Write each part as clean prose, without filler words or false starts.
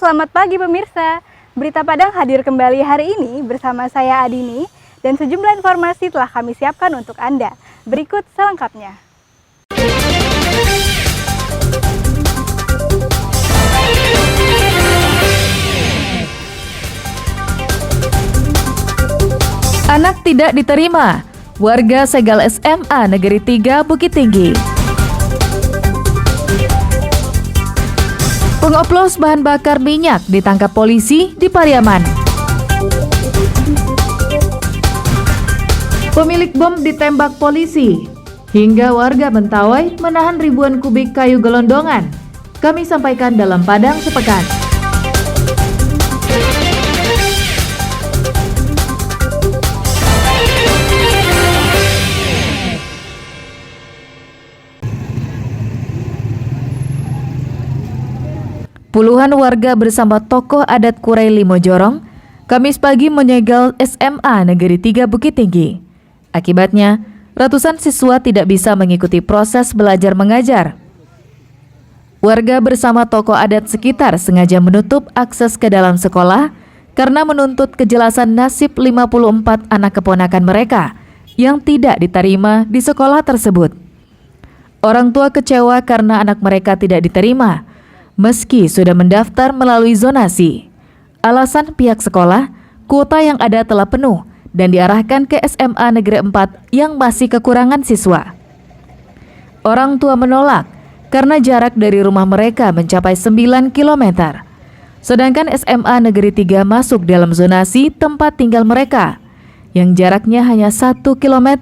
selamat pagi pemirsa. Berita Padang hadir kembali hari ini bersama saya Adini dan sejumlah informasi telah kami siapkan untuk Anda. Berikut selengkapnya. Anak tidak diterima, warga segel SMA Negeri 3 Bukit Tinggi. Pengoplos bahan bakar minyak ditangkap polisi di Pariaman. Pemilik bom ditembak polisi, hingga warga Mentawai menahan ribuan kubik kayu gelondongan. Kami sampaikan dalam Padang Sepekan. Puluhan warga bersama tokoh adat Kurai Limojorong, Kamis pagi menyegel SMA Negeri 3 Bukit Tinggi. Akibatnya, ratusan siswa tidak bisa mengikuti proses belajar mengajar. Warga bersama tokoh adat sekitar sengaja menutup akses ke dalam sekolah karena menuntut kejelasan nasib 54 anak keponakan mereka yang tidak diterima di sekolah tersebut. Orang tua kecewa karena anak mereka tidak diterima, meski sudah mendaftar melalui zonasi. Alasan pihak sekolah, kuota yang ada telah penuh dan diarahkan ke SMA Negeri 4 yang masih kekurangan siswa. Orang tua menolak karena jarak dari rumah mereka mencapai 9 km. Sedangkan SMA Negeri 3 masuk dalam zonasi tempat tinggal mereka, yang jaraknya hanya 1 km.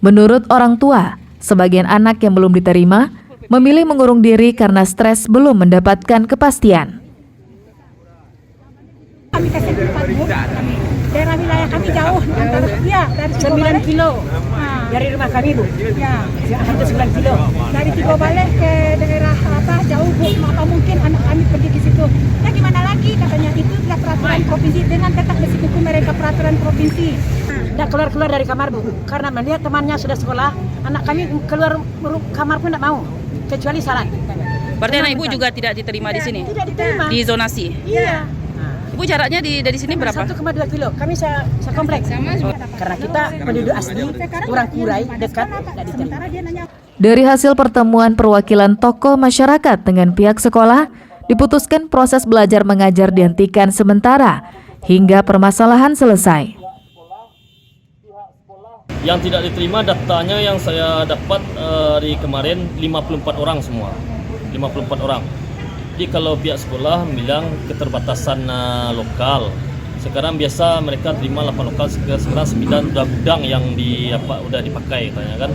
Menurut orang tua, sebagian anak yang belum diterima memilih mengurung diri karena stres belum mendapatkan kepastian. Kami kasih tempat bu, daerah wilayah kami jauh antara dari 9 kilo dari rumah kami bu, hampir 9 kilo. Dari Tigo Balik ke daerah jauh bu, maka mungkin anak kami pergi di situ. Ya gimana lagi katanya, itu sudah peraturan provinsi dengan tetap bersikuku mereka peraturan provinsi. Tidak keluar dari kamar bu, karena melihat temannya sudah sekolah, anak kami keluar kamar pun tidak mau. Kecuali syarat. Berarti anak ibu juga tidak diterima di sini? Tidak diterima. Di zonasi? Iya. Ibu jaraknya dari sini berapa? 1,2 kilo. Kami sekompleks. Karena kita penduduk asli, orang Kurai, dekat, tidak diterima. Dari hasil pertemuan perwakilan tokoh masyarakat dengan pihak sekolah, diputuskan proses belajar mengajar dihentikan sementara hingga permasalahan selesai. Yang tidak diterima datanya yang saya dapat di kemarin 54 orang semua. 54 orang. Jadi kalau pihak sekolah bilang keterbatasan lokal. Sekarang biasa mereka terima 8 lokal, sekarang 9 udah gudang yang udah dipakai katanya kan.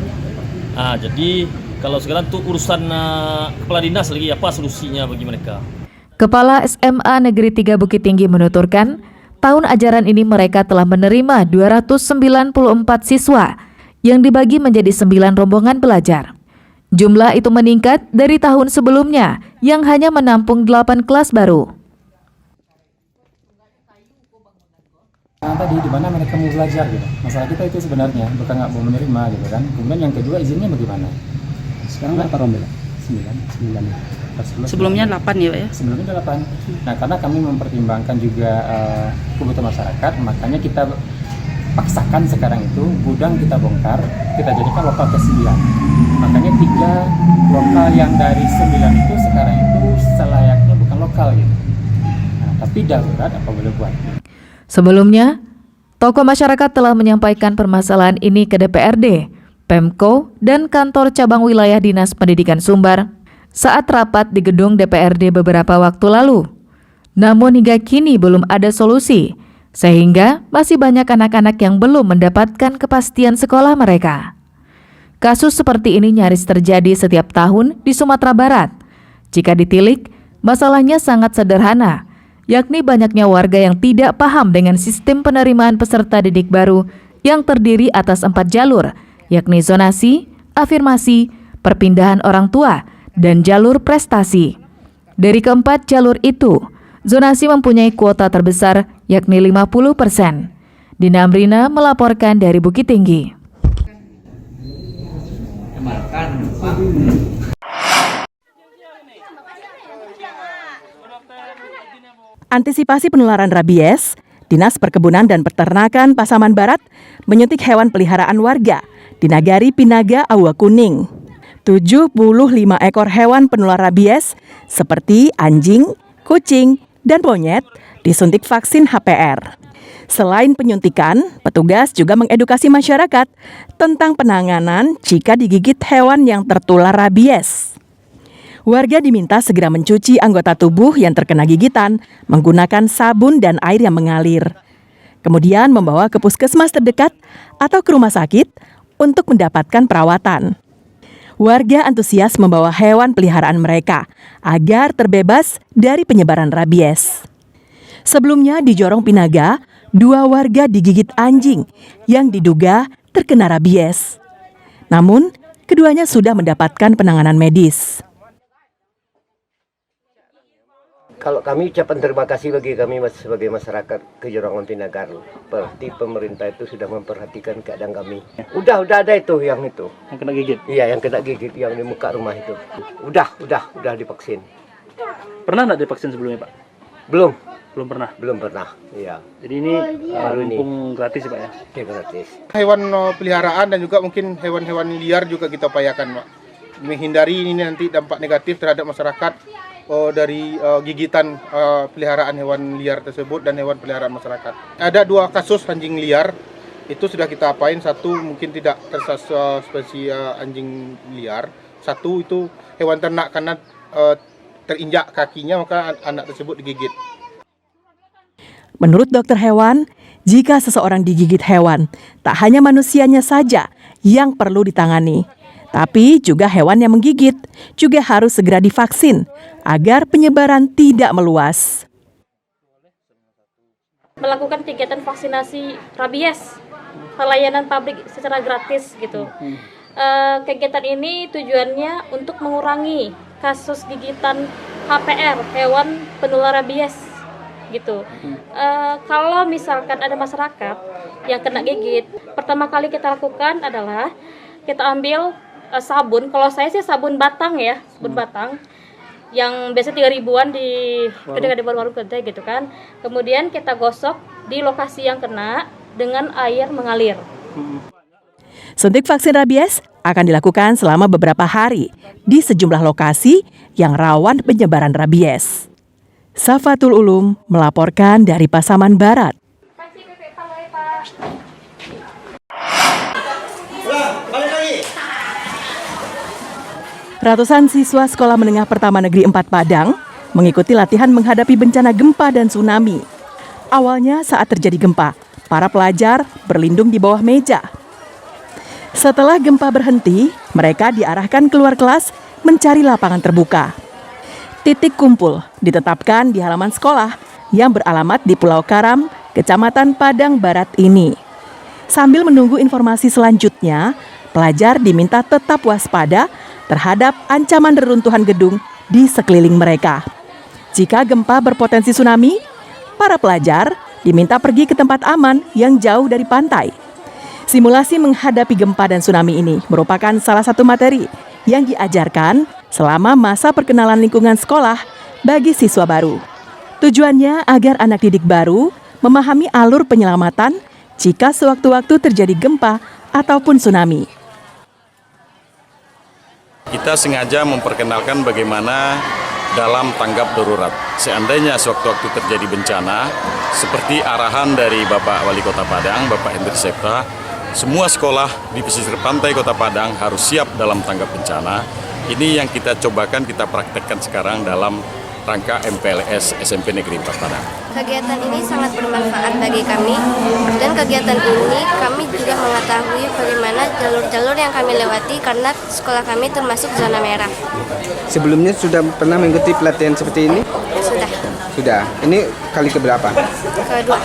Jadi kalau sekarang tuh urusan kepala dinas lagi apa solusinya bagi mereka. Kepala SMA Negeri 3 Bukit Tinggi menuturkan, tahun ajaran ini mereka telah menerima 294 siswa yang dibagi menjadi 9 rombongan belajar. Jumlah itu meningkat dari tahun sebelumnya yang hanya menampung 8 kelas baru. Tadi di mana mereka mau belajar gitu. Masalah kita itu sebenarnya bukan nggak mau menerima gitu kan. Kemudian yang kedua izinnya bagaimana? Sekarang berapa rombongan? 9. Sebelumnya 8 ya Pak ya? Sebelumnya 8. Nah karena kami mempertimbangkan juga kebutuhan masyarakat, makanya kita paksakan sekarang itu gudang kita bongkar, kita jadikan lokal ke 9. Makanya 3 lokal yang dari 9 itu sekarang itu selayaknya bukan lokal gitu. Nah, tapi darurat apa boleh buat. Sebelumnya, tokoh masyarakat telah menyampaikan permasalahan ini ke DPRD, Pemko, dan kantor cabang wilayah Dinas Pendidikan Sumbar saat rapat di gedung DPRD beberapa waktu lalu. Namun hingga kini belum ada solusi, sehingga masih banyak anak-anak yang belum mendapatkan kepastian sekolah mereka. Kasus seperti ini nyaris terjadi setiap tahun di Sumatera Barat. Jika ditilik, masalahnya sangat sederhana, yakni banyaknya warga yang tidak paham dengan sistem penerimaan peserta didik baru yang terdiri atas 4 jalur, yakni zonasi, afirmasi, perpindahan orang tua, dan jalur prestasi. Dari keempat jalur itu, zonasi mempunyai kuota terbesar, yakni 50%. Dina Amrina melaporkan dari Bukit Tinggi. Antisipasi penularan rabies, Dinas Perkebunan dan Peternakan Pasaman Barat menyuntik hewan peliharaan warga di Nagari Pinaga Aua Kuning. 75 ekor hewan penular rabies seperti anjing, kucing, dan monyet disuntik vaksin HPR. Selain penyuntikan, petugas juga mengedukasi masyarakat tentang penanganan jika digigit hewan yang tertular rabies. Warga diminta segera mencuci anggota tubuh yang terkena gigitan menggunakan sabun dan air yang mengalir. Kemudian membawa ke puskesmas terdekat atau ke rumah sakit untuk mendapatkan perawatan. Warga antusias membawa hewan peliharaan mereka agar terbebas dari penyebaran rabies. Sebelumnya di Jorong Pinaga, 2 warga digigit anjing yang diduga terkena rabies. Namun, keduanya sudah mendapatkan penanganan medis. Kalau kami ucapan terima kasih bagi kami sebagai masyarakat Kejorongan Pinaga. Berarti pemerintah itu sudah memperhatikan keadaan kami. Udah ada itu. Yang kena gigit? Iya, yang kena gigit yang di muka rumah itu. Udah divaksin. Pernah nggak divaksin sebelumnya, Pak? Belum pernah. Belum pernah. Iya. Jadi ini mumpung gratis ya, Pak ya? Iya, gratis. Hewan peliharaan dan juga mungkin hewan-hewan liar juga kita upayakan, Pak. Menghindari ini nanti dampak negatif terhadap masyarakat dari gigitan peliharaan hewan liar tersebut dan hewan peliharaan masyarakat. Ada 2 kasus anjing liar, itu sudah kita apain. 1 mungkin tidak spesies anjing liar, 1 itu hewan ternak karena terinjak kakinya maka anak tersebut digigit. Menurut dokter hewan, jika seseorang digigit hewan, tak hanya manusianya saja yang perlu ditangani, tapi juga hewan yang menggigit juga harus segera divaksin agar penyebaran tidak meluas. Melakukan kegiatan vaksinasi rabies, pelayanan publik secara gratis gitu. Kegiatan ini tujuannya untuk mengurangi kasus gigitan HPR, hewan penular rabies gitu. Kalau misalkan ada masyarakat yang kena gigit, pertama kali kita lakukan adalah kita ambil sabun. Kalau saya sih sabun batang ya, sabun batang yang biasa 3.000-an di kedai warung kedai gitu kan. Kemudian kita gosok di lokasi yang kena dengan air mengalir. Suntik vaksin rabies akan dilakukan selama beberapa hari di sejumlah lokasi yang rawan penyebaran rabies. Safatul Ulum melaporkan dari Pasaman Barat. Ratusan siswa Sekolah Menengah Pertama Negeri 4 Padang mengikuti latihan menghadapi bencana gempa dan tsunami. Awalnya saat terjadi gempa, para pelajar berlindung di bawah meja. Setelah gempa berhenti, mereka diarahkan keluar kelas mencari lapangan terbuka. Titik kumpul ditetapkan di halaman sekolah yang beralamat di Pulau Karam, Kecamatan Padang Barat ini. Sambil menunggu informasi selanjutnya, pelajar diminta tetap waspada terhadap ancaman reruntuhan gedung di sekeliling mereka. Jika gempa berpotensi tsunami, para pelajar diminta pergi ke tempat aman yang jauh dari pantai. Simulasi menghadapi gempa dan tsunami ini merupakan salah satu materi yang diajarkan selama masa perkenalan lingkungan sekolah bagi siswa baru. Tujuannya agar anak didik baru memahami alur penyelamatan jika sewaktu-waktu terjadi gempa ataupun tsunami. Kita sengaja memperkenalkan bagaimana dalam tanggap darurat. Seandainya sewaktu-waktu terjadi bencana, seperti arahan dari Bapak Wali Kota Padang, Bapak Hendrik Septa, semua sekolah di pesisir pantai Kota Padang harus siap dalam tanggap bencana. Ini yang kita cobakan, kita praktekkan sekarang dalam rangka MPLS SMP Negeri 4 Padang. Kegiatan ini sangat bermanfaat bagi kami, dan kegiatan ini kami juga mengetahui bagaimana jalur-jalur yang kami lewati karena sekolah kami termasuk zona merah. Sebelumnya sudah pernah mengikuti pelatihan seperti ini? Sudah. Ini kali keberapa? Kedua.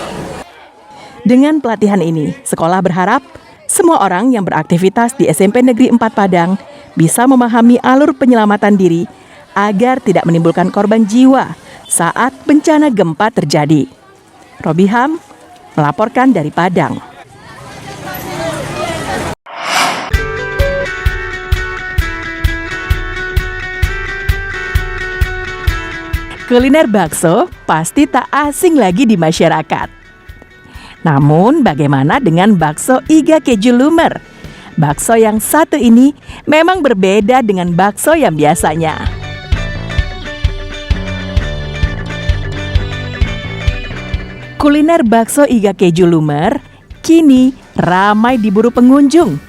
Dengan pelatihan ini, sekolah berharap semua orang yang beraktivitas di SMP Negeri 4 Padang bisa memahami alur penyelamatan diri agar tidak menimbulkan korban jiwa saat bencana gempa terjadi. Robiham melaporkan dari Padang. Kuliner bakso pasti tak asing lagi di masyarakat. Namun bagaimana dengan bakso iga keju lumer? Bakso yang satu ini memang berbeda dengan bakso yang biasanya. Kuliner bakso iga keju lumer kini ramai diburu pengunjung.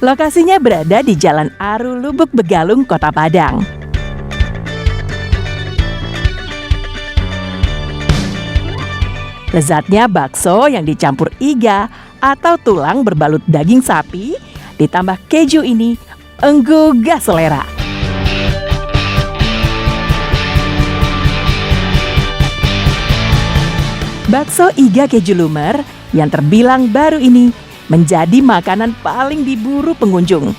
Lokasinya berada di Jalan Aru Lubuk Begalung, Kota Padang. Lezatnya bakso yang dicampur iga atau tulang berbalut daging sapi ditambah keju ini menggugah selera. Bakso iga keju lumer yang terbilang baru ini menjadi makanan paling diburu pengunjung.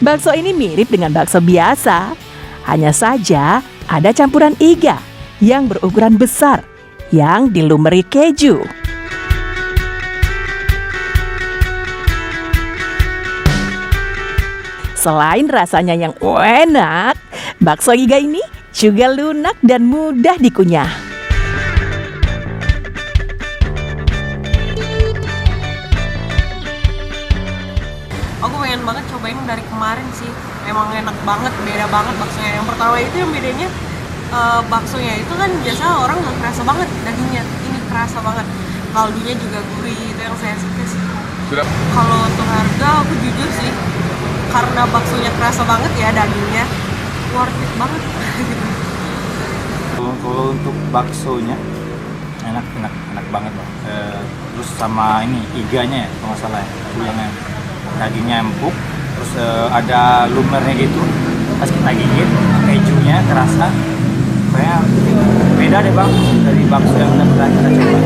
Bakso ini mirip dengan bakso biasa, hanya saja ada campuran iga yang berukuran besar yang dilumeri keju. Selain rasanya yang enak, bakso iga ini juga lunak dan mudah dikunyah. Aku pengen banget cobain dari kemarin sih. Emang enak banget, beda banget baksonya. Yang pertama itu yang bedanya baksonya itu kan biasa orang nggak kerasa banget dagingnya. Ini kerasa banget. Kaldunya juga gurih, itu yang saya suka sih. Kalau untuk harga aku jujur sih, karena baksonya kerasa banget ya dagingnya, worth it banget. Kalau untuk baksonya enak banget Bang. Terus sama ini iganya ya kalau nggak salah ya, tulangnya, dagingnya empuk, terus ada lumernya gitu, pas kita gigit kejunya kerasa, kayak beda deh Bang dari bakso yang udah pernah kita coba.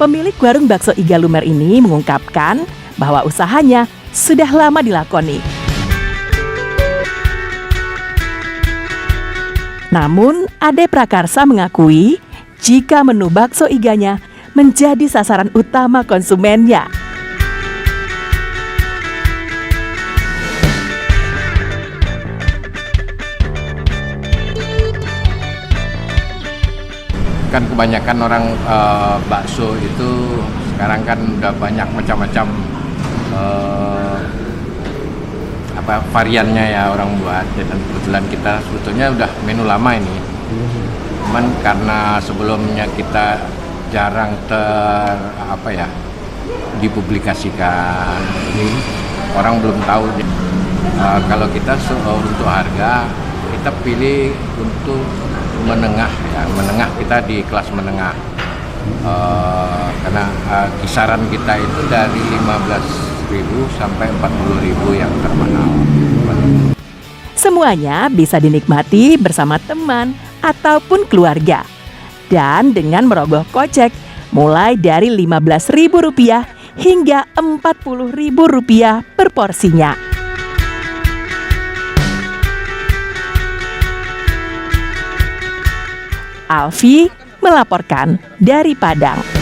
Pemilik warung bakso iga lumer ini mengungkapkan bahwa usahanya sudah lama dilakoni. Namun, Ade Prakarsa mengakui jika menu bakso iganya menjadi sasaran utama konsumennya. Kan kebanyakan orang bakso itu sekarang kan udah banyak macam-macam variannya ya orang buat, dan kebetulan kita sebetulnya udah menu lama ini, cuman karena sebelumnya kita jarang dipublikasikan, orang belum tahu. Kalau kita untuk harga kita pilih untuk menengah ya, menengah, kita di kelas menengah, karena kisaran kita itu dari 15.000 sampai 40.000 yang termahal. Semuanya bisa dinikmati bersama teman ataupun keluarga, dan dengan merogoh kocek mulai dari Rp15.000 hingga Rp40.000 per porsinya. Alfi melaporkan dari Padang.